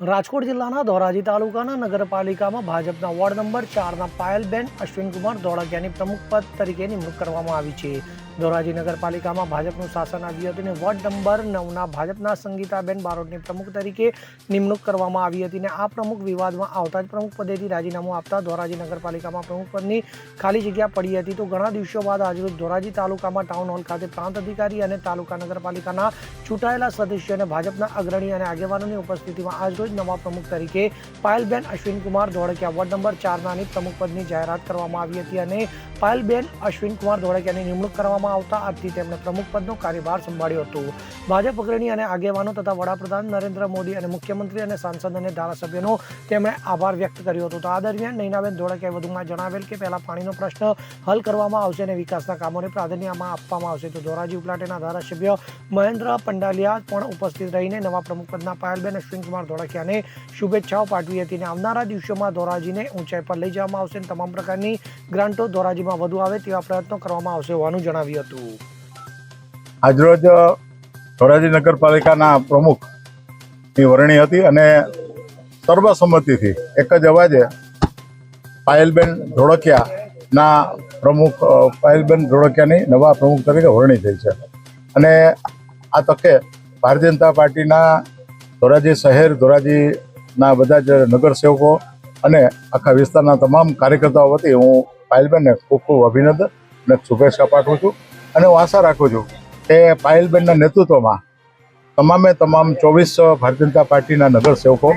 રાજકોટ જિલ્લાના ધોરાજી તાલુકાના નગરપાલિકામાં ભાજપના વોર્ડ નંબર 4ના પાયલબેન અશ્વિનકુમાર ધોળકિયાની પ્રમુખ પદ તરીકે નિમણૂક કરવામાં આવી છે. ધોરાજી નગરપાલિકામાં ભાજપનું શાસન આવ્યું હતું અને વોર્ડ નંબર 9ના ભાજપના સંગીતાબેન બારોટની પ્રમુખ તરીકે નિમણૂક કરવામાં આવી હતી અને આ પ્રમુખ વિવાદમાં આવતા જ પ્રમુખ પદેથી રાજીનામું આપતા ધોરાજી નગરપાલિકામાં પ્રમુખ પદની ખાલી જગ્યા પડી હતી. તો ઘણા દિવસો બાદ આજરોજ ધોરાજી તાલુકામાં ટાઉન હોલ ખાતે પ્રાંત અધિકારી અને તાલુકા નગરપાલિકાના ચૂંટાયેલા સદસ્યો અને ભાજપના અગ્રણી અને આગેવાનોની ઉપસ્થિતિમાં આજરોજ નવા પ્રમુખ તરીકે પાયલબેન અશ્વિનકુમાર ધોળકિયા વોર્ડ નંબર 4નાની પ્રમુખ પદની જાહેરાત કરવામાં આવી હતી અને પાયલબેન અશ્વિનકુમાર ધોળકિયાની નિમણૂક કરવામાં આવતા આજથી તેમણે પ્રમુખ પદનો કાર્યભાર સંભાળ્યો હતો. ભાજપ અગ્રણી અને આગેવાનો તથા વડાપ્રધાન નરેન્દ્ર મોદી અને મુખ્યમંત્રી અને સાંસદ અને ધારાસભ્યોનો તેમણે આભાર વ્યક્ત કર્યો હતો. તો આ દરમિયાન નૈનાબેન ધોળકિયાએ વધુમાં જણાવેલ કે પહેલા પાણીનો પ્રશ્ન હલ કરવામાં આવશે અને વિકાસના કામોને પ્રાધાન્યમાં આપવામાં આવશે. તો ધોરાજી ઉપલાટેના ધારાસભ્ય મહેન્દ્ર પંડાલિયા પણ ઉપસ્થિત રહીને નવા પ્રમુખ પદના પાયલબેન અશ્વિનકુમાર ધોળકિયાને શુભેચ્છાઓ પાઠવી હતી અને આવનારા દિવસોમાં ધોરાજીને ઊંચાઈ પર લઈ જવામાં આવશે અને તમામ પ્રકારની ગ્રાન્ટો ધોરાજીમાં વધુ આવે તેવા પ્રયત્નો કરવામાં આવશે હોવાનું જણાવ્યું હતું. આજરોજ ધોરાજી નગરપાલિકાના પ્રમુખની વરણી હતી અને સર્વસંમતિથી એક જ અવાજે પાયલબેન ધોળકિયાના પ્રમુખ પાયલબેન ધોળકિયાની નવા પ્રમુખ તરીકે વરણી થઈ છે. અને આ તકે ભારતીય જનતા પાર્ટીના ધોરાજી શહેર ધોરાજીના બધા જ નગરસેવકો અને આખા વિસ્તારના તમામ કાર્યકર્તાઓ વતી હું પાયલબેનને ખૂબ ખૂબ અભિનંદન અને શુભેચ્છા પાઠવું છું. અને હું આશા રાખું છું કે પાયલબેનના નેતૃત્વમાં તમામ 24 ભારતીય જનતા પાર્ટીના નગરસેવકો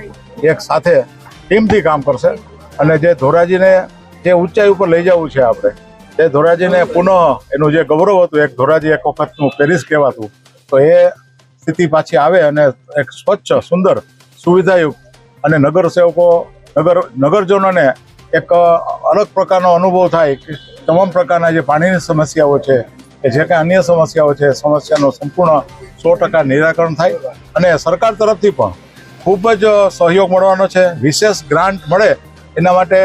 એક સાથે ટીમથી કામ કરશે અને જે ધોરાજીને જે ઊંચાઈ ઉપર લઈ જવું છે આપણે તે ધોરાજીને પુનઃ એનું જે ગૌરવ હતું એક ધોરાજી એક વખતનું પેરિસ કહેવાતું તો એ સ્થિતિ પાછી આવે અને એક સ્વચ્છ સુંદર સુવિધાયુક્ત અને નગરજનોને એક અલગ પ્રકારનો અનુભવ થાય કે તમામ પ્રકારના જે પાણીની સમસ્યાઓ છે કે જે કાંઈ અન્ય સમસ્યાઓ છે સમસ્યાનું સંપૂર્ણ 100% નિરાકરણ થાય અને સરકાર તરફથી પણ ખૂબ જ સહયોગ મળવાનો છે. વિશેષ ગ્રાન્ટ મળે એના માટે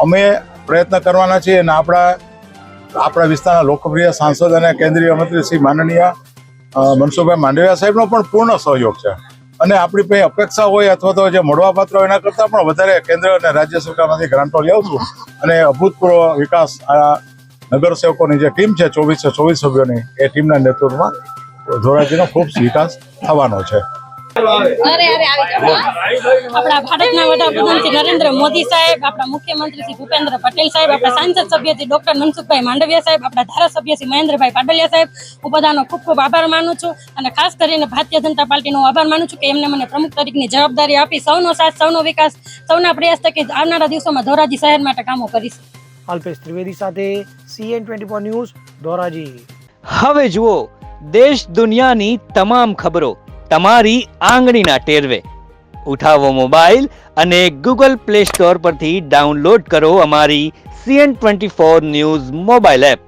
અમે પ્રયત્ન કરવાના છીએ અને આપણા વિસ્તારના લોકપ્રિય સાંસદ અને કેન્દ્રીય મંત્રી શ્રી માનનીય મનસુખભાઈ માંડવિયા સાહેબનો પણ પૂર્ણ સહયોગ છે. અને આપણી પાસે અપેક્ષા હોય અથવા તો જે મળવાપાત્ર એના કરતાં પણ વધારે કેન્દ્ર અને રાજ્ય સરકારમાંથી ગ્રાન્ટો લેવશું અને અભૂતપૂર્વ વિકાસ આ નગરસેવકોની જે ટીમ છે 24 સભ્યોની એ ટીમના નેતૃત્વમાં ધોરાજીનો ખૂબ વિકાસ થવાનો છે. આપણા ભારતના વડાપ્રધાન શ્રી નરેન્દ્ર મોદી સાહેબ, આપણા મુખ્યમંત્રી શ્રી ભૂપેન્દ્ર પટેલ સાહેબ, આપણા સાંસદ સભ્ય શ્રી ડોક્ટર મનસુખભાઈ માંડવિયા સાહેબ, આપણા ધારાસભ્ય શ્રી મહેન્દ્રભાઈ પાડલિયા સાહેબ, હું બધાનો ખૂબ ખૂબ આભાર માનું છું અને ખાસ કરીને ભારતીય જનતા પાર્ટીનો આભાર માનું છું કે એમને મને પ્રમુખ તરીકેની જવાબદારી આપી. સૌનો સાથ, સૌનો વિકાસ, સૌના પ્રયાસ થકી આવનારા દિવસોમાં ધોરાજી શહેર માટે કામો કરીશ. અલ્પેશ ત્રિવેદી સાથે CN24 ન્યૂઝ ધોરાજી. હવે જુઓ દેશ દુનિયાની તમામ ખબરો તમારી આંગળીના ટેરવે. ઉઠાવો મોબાઈલ અને Google Play Store પરથી ડાઉનલોડ કરો અમારી CN24 ન્યૂઝ મોબાઈલ એપ.